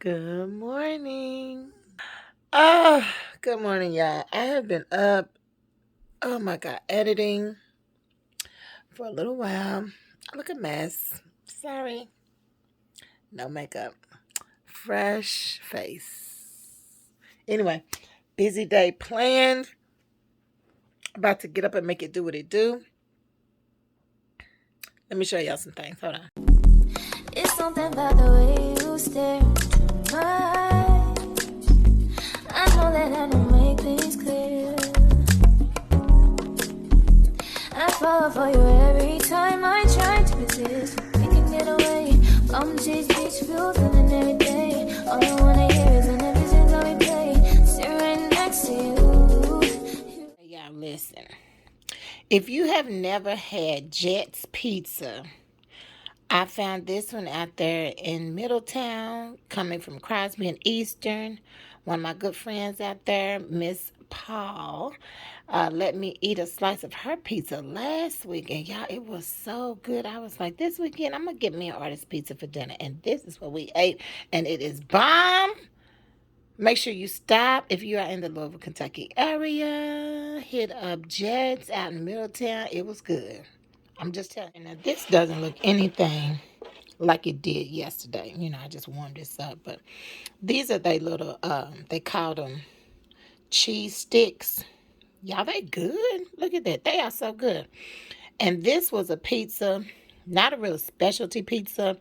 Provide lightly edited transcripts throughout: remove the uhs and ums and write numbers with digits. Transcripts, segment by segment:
Good morning. Oh, good morning, y'all. I have been up, oh my God, editing for a little while. I look a mess. Sorry. No makeup. Fresh face. Anyway, busy day planned. About to get up and make it do what it do. Let me show y'all some things. Hold on. It's something about the way you stare into my eyes. I know that I don't make things clear. I fall for you every time I try to resist. We can get away from these beach views and every day. All I wanna hear is an episode that we play. Sit right next to you. Y'all listen. If you have never had Jet's Pizza, I found this one out there in Middletown, coming from Crosby and Eastern. One of my good friends out there, Miss Paul, let me eat a slice of her pizza last week. And y'all, it was so good. I was like, this weekend, I'm going to get me an artist pizza for dinner. And this is what we ate. And it is bomb. Make sure you stop if you are in the Louisville, Kentucky area. Hit up Jed's out in Middletown. It was good. I'm just telling you. Now, this doesn't look anything like it did yesterday. You know, I just warmed this up. But these are they little, they call them cheese sticks. Y'all, they good. Look at that. They are so good. And this was a pizza, not a real specialty pizza,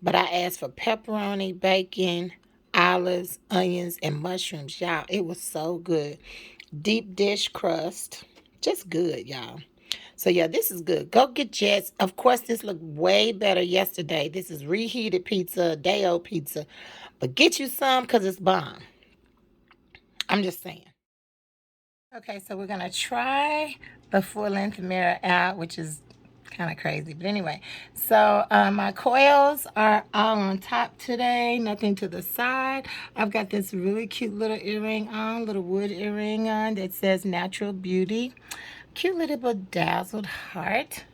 but I asked for pepperoni, bacon, olives, onions, and mushrooms. Y'all, it was so good. Deep dish crust. Just good, y'all. So, yeah, this is good. Go get Jets. Of course, this looked way better yesterday. This is reheated pizza, day-old pizza. But get you some because it's bomb. I'm just saying. Okay, so we're going to try the full-length mirror out, which is kind of crazy. But anyway, so my coils are all on top today, nothing to the side. I've got this really cute little earring on, little wood earring on that says Natural Beauty. Cute little bedazzled heart.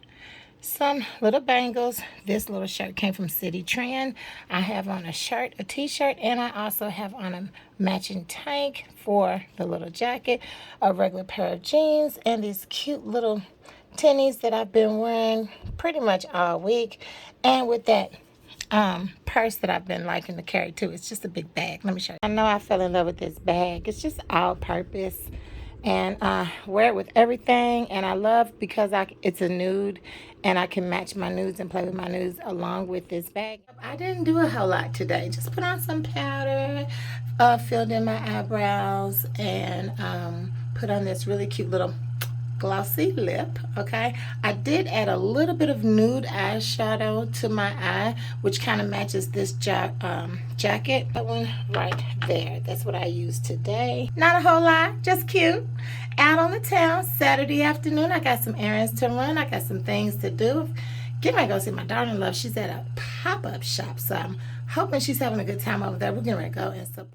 Some little bangles. This little shirt came from City Trend. I have on a shirt, a t-shirt, and I also have on a matching tank for the little jacket, a regular pair of jeans, and these cute little tennies that I've been wearing pretty much all week. And with that purse that I've been liking to carry too. It's just a big bag. Let me show you. I know I fell in love with this bag. It's just all purpose. And wear it with everything. And I love because it's a nude and I can match my nudes and play with my nudes along with this bag. I didn't do a whole lot today. Just put on some powder, filled in my eyebrows, and put on this really cute little glossy lip. Okay, I did add a little bit of nude eyeshadow to my eye, which kind of matches this jacket. That one right there, that's what I used today. Not a whole lot, just cute. Out on the town Saturday afternoon. I got some errands to run. I got some things to do. Get ready to go see my daughter-in-law. She's at a pop-up shop, so I'm hoping she's having a good time over there. We're getting ready to go and support.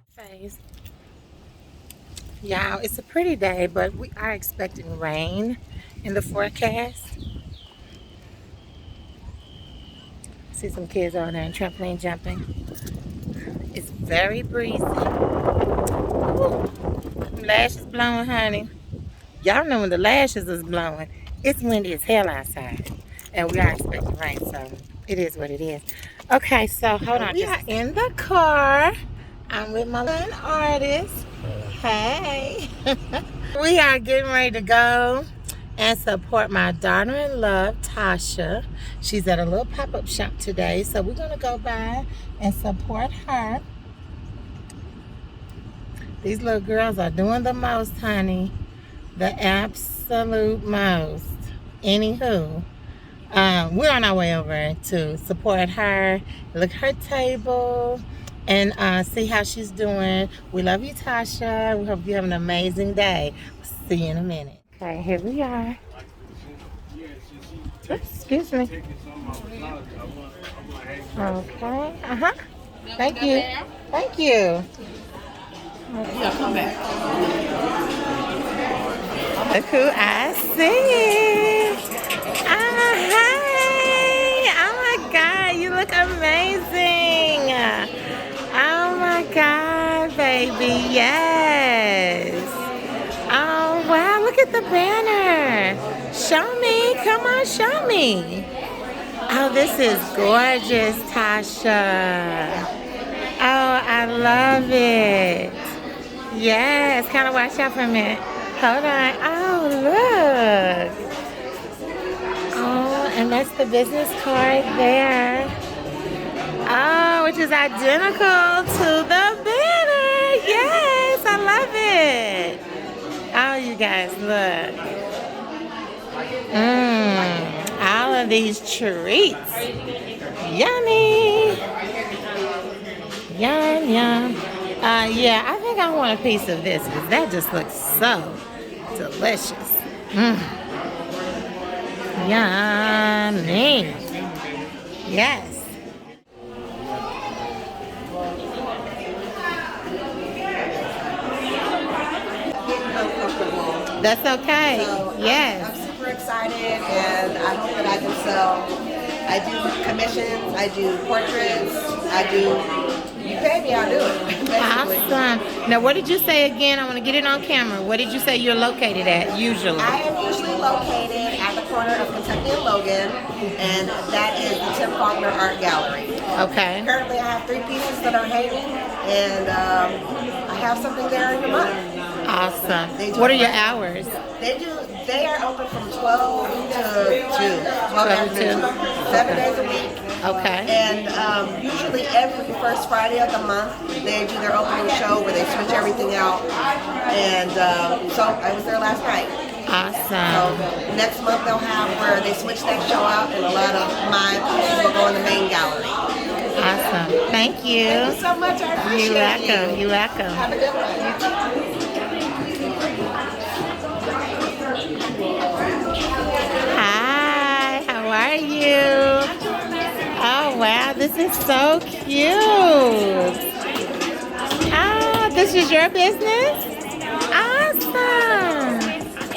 Y'all, it's a pretty day, but we are expecting rain in the forecast. See some kids on there and trampoline jumping. It's very breezy. Ooh, lashes blowing, honey. Y'all know when the lashes is blowing, it's windy as hell outside. And we are expecting rain, so it is what it is. Okay, so hold on. We are in the car. I'm with my little artist. Hey. We are getting ready to go and support my daughter-in-law, Tasha. She's at a little pop-up shop today, so we're going to go by and support her. These little girls are doing the most, honey. The absolute most. Anywho, we're on our way over to support her, look at her table, and see how she's doing. We love you, Tasha. We hope you have an amazing day. See you in a minute. Okay, here we are. Excuse me. Okay. Uh-huh. Thank you. Thank you. Yeah, come back. Look who I see. Hi. Oh my God, you look amazing. Oh my baby. Yes. Oh, wow. Look at the banner. Show me. Come on, show me. Oh, this is gorgeous, Tasha. Oh, I love it. Yes. Kind of watch out for a minute. Hold on. Oh, look. Oh, and that's the business card there. Oh, which is identical to the banner. Yes, I love it. Oh, you guys, look. All of these treats. Yummy. Yum, yum. Yeah, I think I want a piece of this because that just looks so delicious. Yummy. Yes. That's okay. So yes. I'm super excited, and I hope that I can sell. I do commissions, I do portraits, you pay me, I'll do it. Basically. Awesome. Now, what did you say again? I want to get it on camera. What did you say you're located at usually? I am usually located at the corner of Kentucky and Logan, and that is the Tim Faulkner Art Gallery. Okay. Currently, I have 3 pieces that are hanging, and I have something there every month. Awesome. What are your hours? They are open from 12 to 2. 12 to 2. 7 days a week. Okay. And usually every first Friday of the month, they do their opening show where they switch everything out. And so I was there last night. Awesome. So next month they'll have where they switch that show out, and a lot of my pieces will go in the main gallery. Awesome. Thank you. Thank you so much. I appreciate You're welcome. you. You're welcome. Have a good one. Hi, how are you? Oh, wow, this is so cute. Oh, this is your business? Awesome.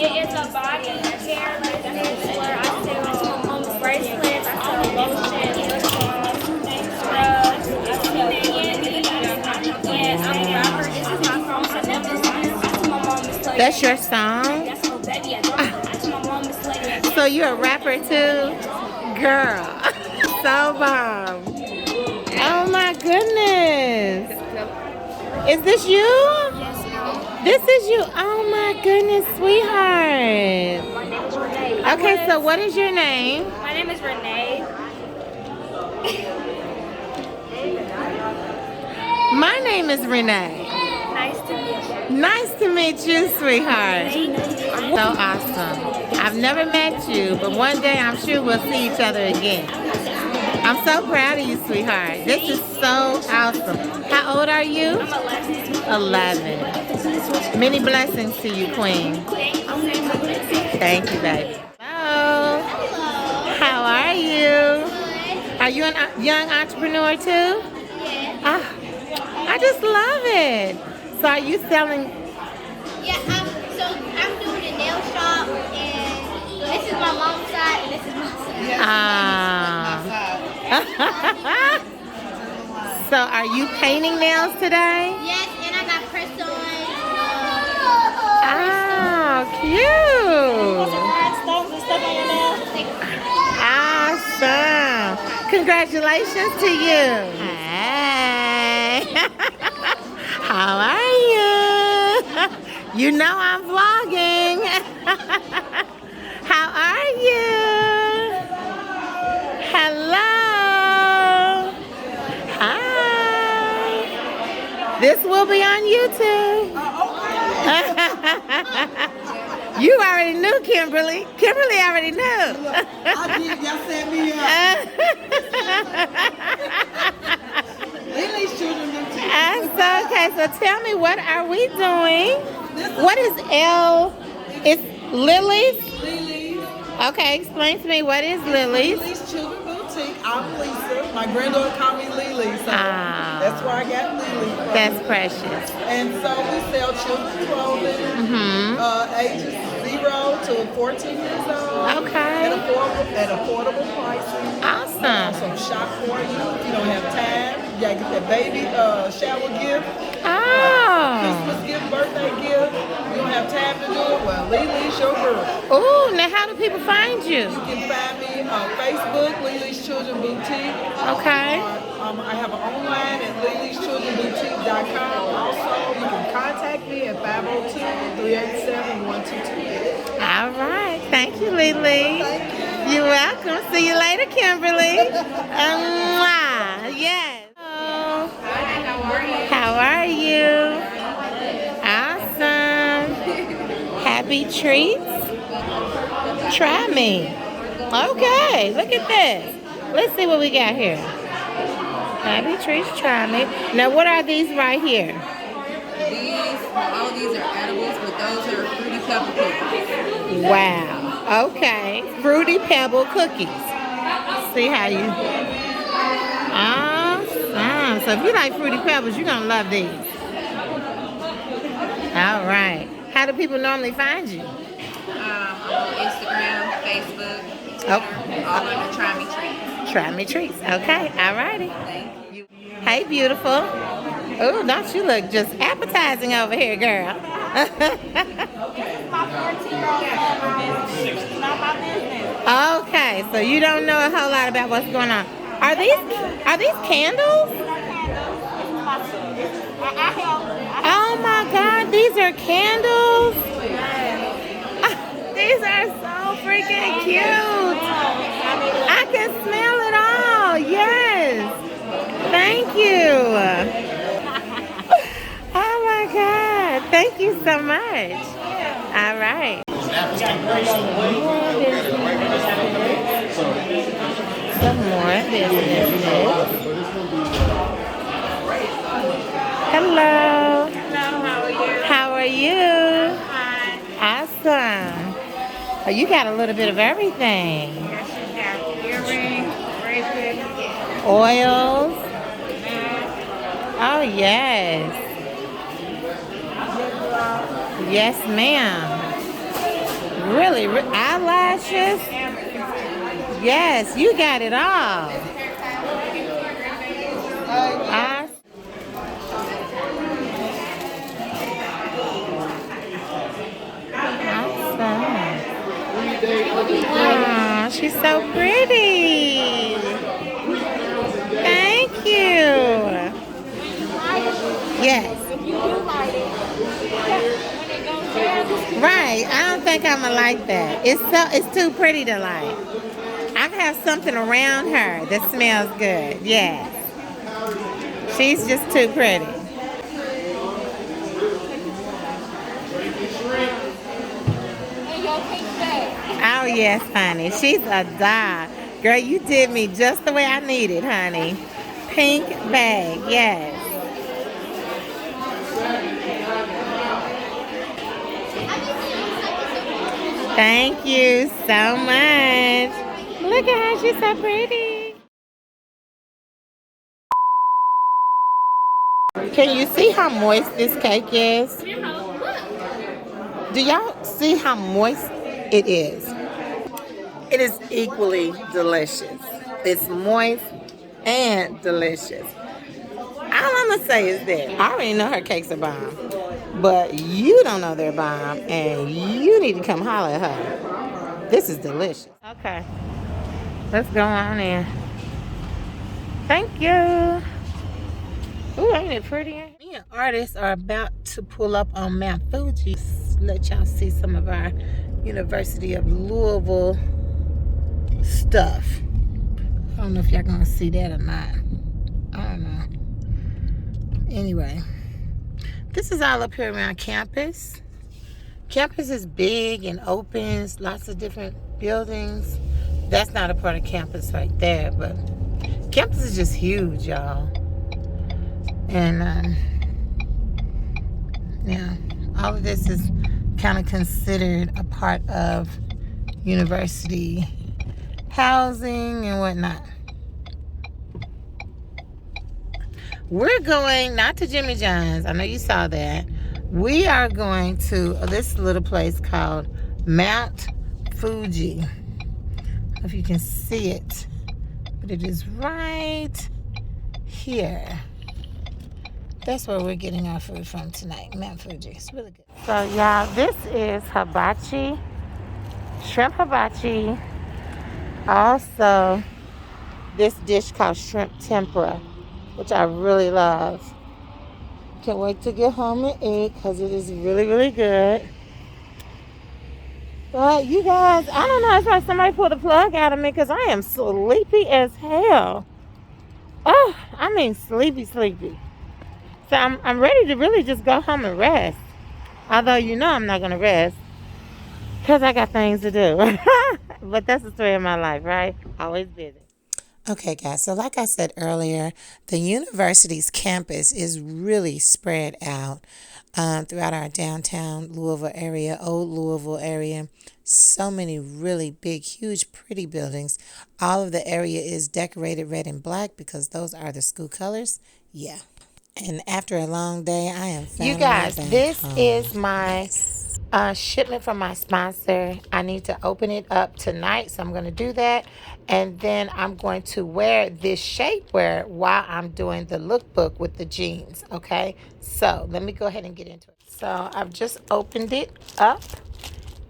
It's a body care business where I sell bracelets, I sell lotion, lip balm, scrubs, and I'm a rapper. This is my song. I love this song. That's my mom is like. That's your song? That's my baby. That's my mom is like. So you're a rapper too? Girl, so bomb. Oh my goodness. Is this you? Yes, ma'am. This is you. Oh my goodness, sweetheart. My name is Renee. Okay, so what is your name? My name is Renee. My name is Renee. Nice to meet you. Nice to meet you, sweetheart. So awesome. I've never met you, but one day I'm sure we'll see each other again. I'm so proud of you, sweetheart. This is so awesome. How old are you? I'm 11. 11. Many blessings to you, Queen. Thank you, baby. Hello. How are you? Are you a young entrepreneur too? Ah, I just love it. So are you selling? Yeah, so I'm doing a nail shop, and this is my mom's side, and this is my side. So are you painting nails today? Yes, and I got press on. Oh, cute. Awesome. Congratulations to you. Hey. How are you? You know I'm vlogging. How are you? Hello. Hi. This will be on YouTube. You already knew, Kimberly. Kimberly already knew. I did. Y'all set me up. Lily's children do too. Okay, so tell me, what are we doing? What is L? It's Lily's? Lily's. Okay, explain to me, what is Lily's? Lily's Children Boutique. I'm Lisa. My granddaughter called me Lily, so that's where I got Lily from. That's precious. And so we sell children's clothing, ages 0 to 14 years old. Okay. At affordable pricing. Awesome. Some shop for you if you don't have time. You gotta get that baby shower gift. Oh, Christmas gift, birthday gift. You don't have time to do it? Well, Lily's your girl. Oh, now how do people find you? You can find me on Facebook, Lily's Children Boutique. Okay. I have an online at lilyschildrenboutique.com. Also, you can contact me at 502-387-1222. All right. Thank you, Lily. Thank you. You're welcome. See you later, Kimberly. Mwah. Yes. Hello. How are you? Awesome. Happy treats. Try me. Okay. Look at this. Let's see what we got here. Happy treats. Try me. Now, what are these right here? All of these are edibles, but those are fruity pebble cookies. Wow. Okay. Fruity Pebble cookies. See how you... Awesome. So if you like Fruity Pebbles, you're going to love these. All right. How do people normally find you? On Instagram, Facebook, Twitter, Oh. all under Try Me Treats. Try me treats. Okay. All righty. Thank you. Hey, beautiful. Oh, don't you look just appetizing over here, girl. Okay, so you don't know a whole lot about what's going on. Are these candles? Oh my God, these are candles. These are so freaking cute. I can smell it all. Yes. Thank you. Oh my God. Thank you so much. All right. Some more business. Hello. How are you? Awesome. Oh, you got a little bit of everything. Oils. Oh, yes. Yes, ma'am. Really? Eyelashes? Yes, you got it all. Awesome. She's so pretty. Thank you. Yes. Right. I don't think I'm gonna like that. It's too pretty to like. I can have something around her that smells good. Yes. She's just too pretty. Oh yes, honey. She's a doll. Girl, you did me just the way I needed, honey. Pink bag, yes. Thank you so much. Look at her, she's so pretty. Can you see how moist this cake is? Do y'all see how moist it is? It is equally delicious. It's moist and delicious. All I'm gonna say is that I already know her cakes are bomb, but you don't know they're bomb, and you need to come holler at her. This is delicious. Okay, let's go on in. Thank you. Ooh, ain't it pretty? Me and artists are about to pull up on Mount Fuji. Let y'all see some of our University of Louisville stuff. I don't know if y'all gonna see that or not. I don't know. Anyway, this is all up here around campus. Campus is big and opens, lots of different buildings. That's not a part of campus right there, but campus is just huge, y'all. And yeah, all of this is kind of considered a part of university housing and whatnot. We're going not to Jimmy John's. I know you saw that. We are going to this little place called Mount Fuji. I don't know if you can see it, but it is right here. That's where we're getting our food from tonight, Mount Fuji. It's really good. So, y'all, this is hibachi, shrimp hibachi. Also, this dish called shrimp tempura, which I really love. Can't wait to get home and eat because it is really, really good. But you guys, I don't know. It's like somebody pulled the plug out of me because I am sleepy as hell. Oh, I mean sleepy. So I'm ready to really just go home and rest. Although you know I'm not going to rest because I got things to do. But that's the story of my life, right? Always busy. Okay, guys. So like I said earlier, the university's campus is really spread out throughout our downtown Louisville area, old Louisville area. So many really big, huge, pretty buildings. All of the area is decorated red and black because those are the school colors. Yeah. And after a long day, I am finally You guys, back this home. is my Yes. shipment from my sponsor. I need to open it up tonight, so I'm going to do that. And then I'm going to wear this shapewear while I'm doing the lookbook with the jeans, okay? So let me go ahead and get into it. So I've just opened it up,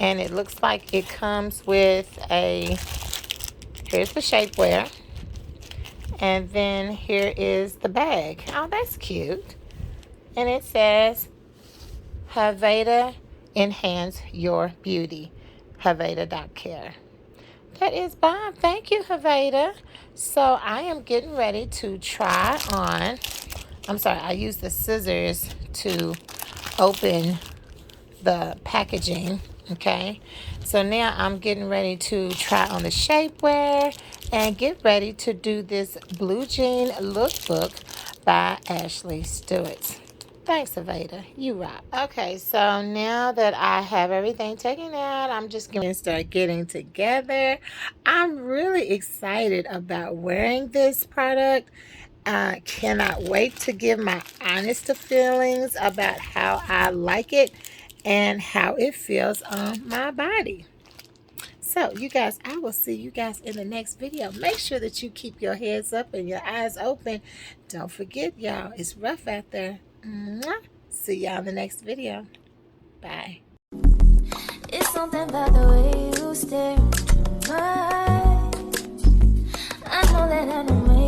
and it looks like it comes with here's the shapewear. And then here is the bag. Oh, that's cute. And it says, Haveda, enhance your beauty. Haveda.care. That is bomb. Thank you, Haveda. So I am getting ready to try on. I'm sorry, I used the scissors to open the packaging. Okay. So now I'm getting ready to try on the shapewear and get ready to do this blue jean lookbook by Ashley Stewart. Thanks, Aveda. You rock. Okay, so now that I have everything taken out, I'm just going to start getting together. I'm really excited about wearing this product. I cannot wait to give my honest feelings about how I like it and how it feels on my body. So, you guys, I will see you guys in the next video. Make sure that you keep your heads up and your eyes open. Don't forget, y'all, it's rough out there. Mwah. See y'all in the next video. Bye. It's something about the way you stare into my eyes. I know that I don't make